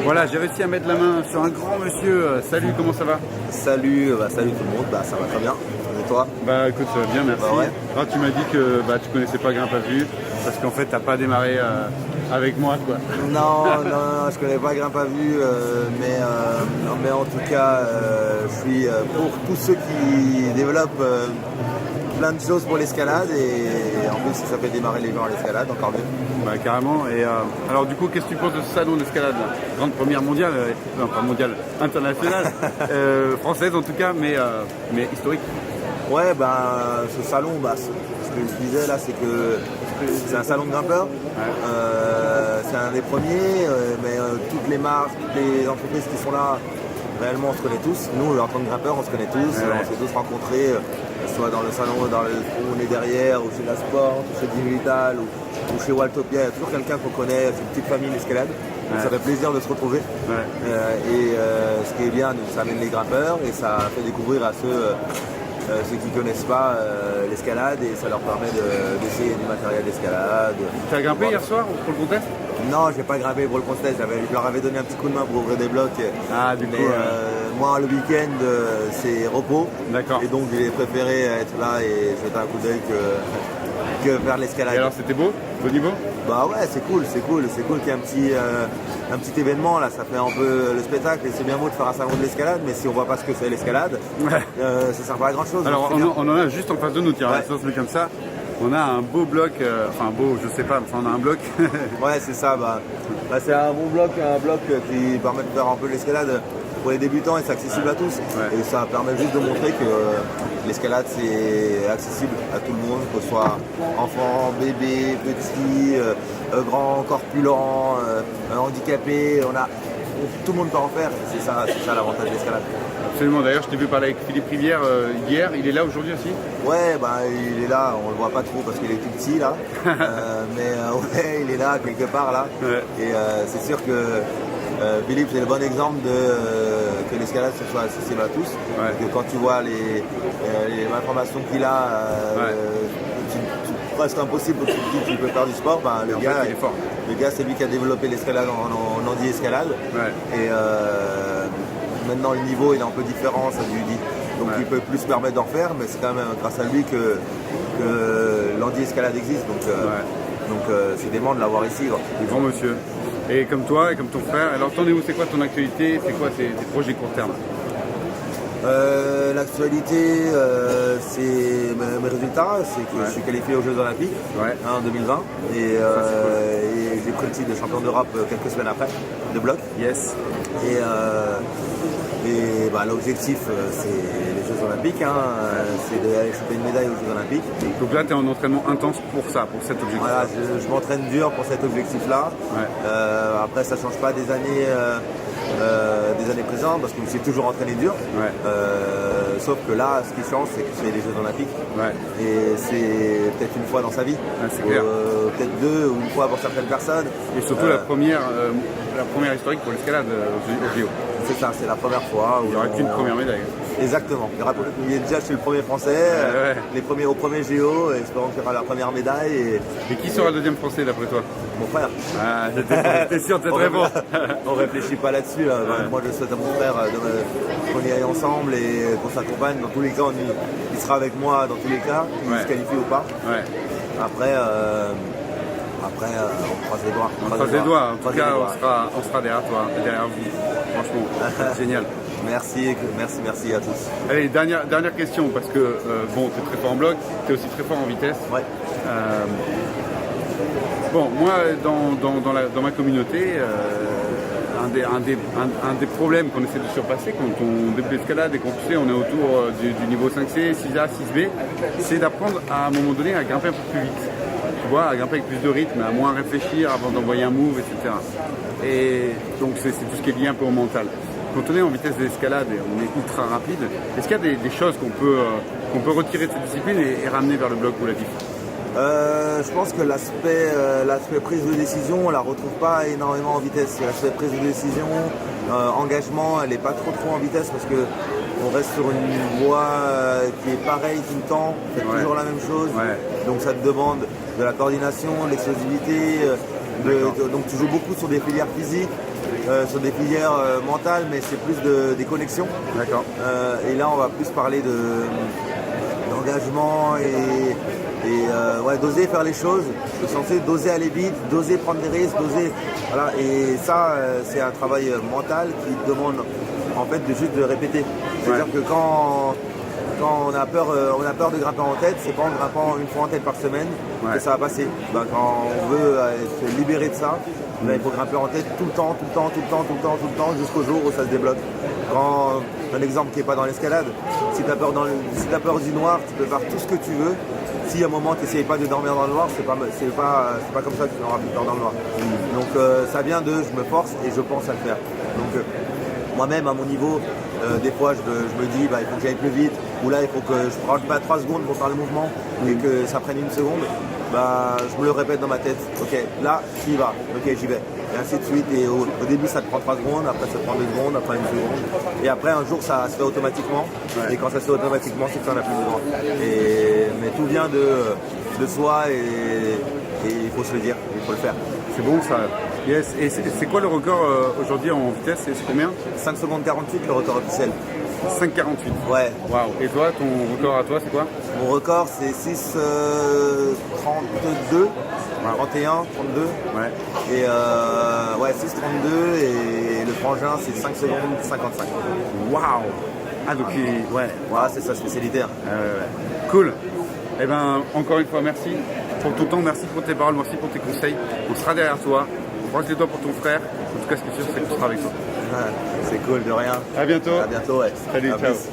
Voilà, j'ai réussi à mettre la main sur un grand monsieur. Salut, comment ça va? Salut, salut tout le monde, ça va très bien. Et toi? Bah écoute, ça va bien, merci. Bah ouais. Alors, tu m'as dit que tu connaissais pas Grimpe à Vue, parce qu'en fait t'as pas démarré avec moi quoi. Non, je connais pas Grimpe à Vue, mais en tout cas, je suis pour tous ceux qui développent plein de choses pour l'escalade et en plus si ça fait démarrer les gens à l'escalade, encore mieux. Bah carrément. Et alors du coup, qu'est-ce que tu penses de ce salon d'escalade? Grande première mondiale, non pas mondiale, internationale, française en tout cas, mais historique. Ouais, ce salon, ce que je disais là, c'est que c'est un salon de grimpeurs. Ouais. C'est un des premiers, mais toutes les marques, toutes les entreprises qui sont là, réellement on se connaît tous. Nous, en tant que grimpeurs, on se connaît tous. Ouais. On s'est tous rencontrés, que ce soit dans le salon, où on est derrière, ou chez La Sport, ou chez Digital, ou chez Waltopia. Il y a toujours quelqu'un qu'on connaît, c'est une petite famille l'escalade. Donc ça fait plaisir de se retrouver. Ouais. Ce qui est bien, ça amène les grimpeurs et ça fait découvrir à ceux qui ne connaissent pas l'escalade et ça leur permet d'essayer du matériel d'escalade. Tu as grimpé hier soir pour le contest? Non, je n'ai pas grimpé pour le contest, je leur avais donné un petit coup de main pour ouvrir des blocs. Ah, du coup. Moi, le week-end, c'est repos. D'accord. Et donc, j'ai préféré être là et jeter un coup d'œil que faire l'escalade. Et alors, c'était beau? Beau niveau? Bah ouais, c'est cool qu'il y ait un petit événement là, ça fait un peu le spectacle et c'est bien beau de faire un salon de l'escalade, mais si on voit pas ce que c'est l'escalade, ça sert pas à grand chose. Alors on en a juste en face de nous, tiens, ça se met comme ça. On a un beau bloc, enfin beau, je sais pas, mais on a un bloc. Ouais, c'est ça, c'est un bon bloc, qui permet de faire un peu l'escalade pour les débutants et c'est accessible à tous. Ouais. Et ça permet juste de montrer que l'escalade c'est accessible à tout le monde, que ce soit enfant, bébé, petit, grand, corpulent, handicapé, tout le monde peut en faire, c'est ça l'avantage de l'escalade. Absolument, d'ailleurs je t'ai vu parler avec Philippe Rivière hier, il est là aujourd'hui aussi? Ouais, il est là, on le voit pas trop parce qu'il est tout petit là, ouais, il est là quelque part là, ouais. Et c'est sûr que Philippe c'est le bon exemple que l'escalade soit accessible à tous, ouais. Que quand tu vois les informations qu'il a, c'est presque impossible pour que tu peux faire du sport, le gars il est fort. Le gars c'est lui qui a développé l'escalade en handi-escalade, ouais. Et maintenant le niveau il est un peu différent, ça lui dit. Donc il peut plus se permettre d'en faire, mais c'est quand même grâce à lui que l'handi-escalade existe. Donc c'est dément de l'avoir ici. Grand monsieur. Et comme toi et comme ton frère, alors t'en es où? C'est quoi ton actualité? C'est quoi tes projets court terme? L'actualité, c'est mes résultats, c'est que je suis qualifié aux Jeux Olympiques en 2020 et j'ai pris le titre de champion d'Europe quelques semaines après, de bloc. Yes. Et l'objectif, c'est les Jeux Olympiques, c'est d'aller choper une médaille aux Jeux Olympiques. Donc là, tu es en entraînement intense pour ça, pour cet objectif. Voilà, je m'entraîne dur pour cet objectif-là. Ouais. Après, ça ne change pas des années présentes, parce que je me suis toujours entraîné dur. Ouais. Sauf que là, ce qui change, c'est que c'est les Jeux Olympiques. Ouais. Et c'est peut-être une fois dans sa vie. Ouais, c'est clair. Peut-être deux ou une fois pour certaines personnes. Et surtout la première historique pour l'escalade au JO. C'est ça, c'est la première fois. Il n'y aura qu'une première médaille. Exactement. Il est déjà chez le premier français, au premier JO, espérons qu'il y aura la première médaille. Et qui sera le deuxième français d'après toi? Mon frère. Ah, j'étais sûr de cette réponse. On réfléchit pas là-dessus. Moi, je souhaite à mon frère qu'on y aille ensemble et qu'on s'accompagne. Dans tous les cas, il sera avec moi dans tous les cas, qu'il se qualifie ou pas. Ouais. Après, on croise les doigts. On croise les doigts. En tout cas, on sera derrière toi, derrière vous. Franchement, génial. Merci à tous. Allez, dernière question, parce que tu es très fort en bloc, tu es aussi très fort en vitesse. Ouais. Moi, dans ma communauté, un des problèmes qu'on essaie de surpasser quand on débute l'escalade et qu'on on est autour du niveau 5C, 6A, 6B, c'est d'apprendre à un moment donné à grimper un peu plus vite. Tu vois, à grimper avec plus de rythme, à moins réfléchir avant d'envoyer un move, etc. Et donc c'est tout ce qui est lié un peu au mental. Quand on est en vitesse d'escalade et on est ultra rapide, est-ce qu'il y a des choses qu'on peut retirer de cette discipline et ramener vers le bloc ou la diff? Je pense que l'aspect prise de décision, on la retrouve pas énormément en vitesse. L'aspect prise de décision, engagement, elle n'est pas trop en vitesse parce que on reste sur une voie qui est pareille tout le temps, on fait toujours la même chose. Ouais. Donc ça te demande de la coordination, de l'explosivité. Donc tu joues beaucoup sur des filières physiques sur des filières mentales, mais c'est plus des connexions. D'accord. Et là, on va plus parler d'engagement et d'oser faire les choses, d'oser aller vite, d'oser prendre des risques, d'oser. Voilà. Et ça, c'est un travail mental qui demande en fait de répéter. C'est-à-dire que quand on a peur de grimper en tête, c'est pas en grimpant une fois en tête par semaine que ça va passer. Quand on veut se libérer de ça, il faut grimper en tête tout le temps, jusqu'au jour où ça se débloque. Un exemple qui n'est pas dans l'escalade, si tu as peur du noir, tu peux faire tout ce que tu veux. Si à un moment tu n'essayes pas de dormir dans le noir, c'est pas comme ça que tu n'auras plus peur dans le noir. Donc ça vient de je me force et je pense à le faire. Donc moi-même à mon niveau, des fois je me dis il faut que j'aille plus vite, ou là il faut que je prenne pas 3 secondes pour faire le mouvement et que ça prenne 1 seconde. Je me le répète dans ma tête, ok, là tu y vas, ok j'y vais. Et ainsi de suite, et au début ça te prend 3 secondes, après ça te prend 2 secondes, après 1 seconde. Et après un jour ça se fait automatiquement, et quand ça se fait automatiquement c'est que ça n'a plus besoin. Mais tout vient de soi et il faut se le dire, il faut le faire. C'est bon ça. Yes. Et c'est quoi le record aujourd'hui en vitesse? C'est combien? 5 secondes 48 le record officiel. 5,48. Ouais. Waouh. Et toi, ton record à toi, c'est quoi? Mon record, c'est 6,32. 31, 32. Ouais. Et 6,32. Et le frangin, c'est 5 secondes 55. Waouh. Ah, donc, ouais. Voilà, c'est sa spécialité. Cool. Eh ben, encore une fois, merci pour ton temps, merci pour tes paroles, merci pour tes conseils. On sera derrière toi. On croise les doigts pour ton frère. En tout cas, ce qui est sûr, c'est qu'on sera avec toi. C'est cool, de rien. À bientôt. À bientôt, ouais. Salut, à ciao. Plus.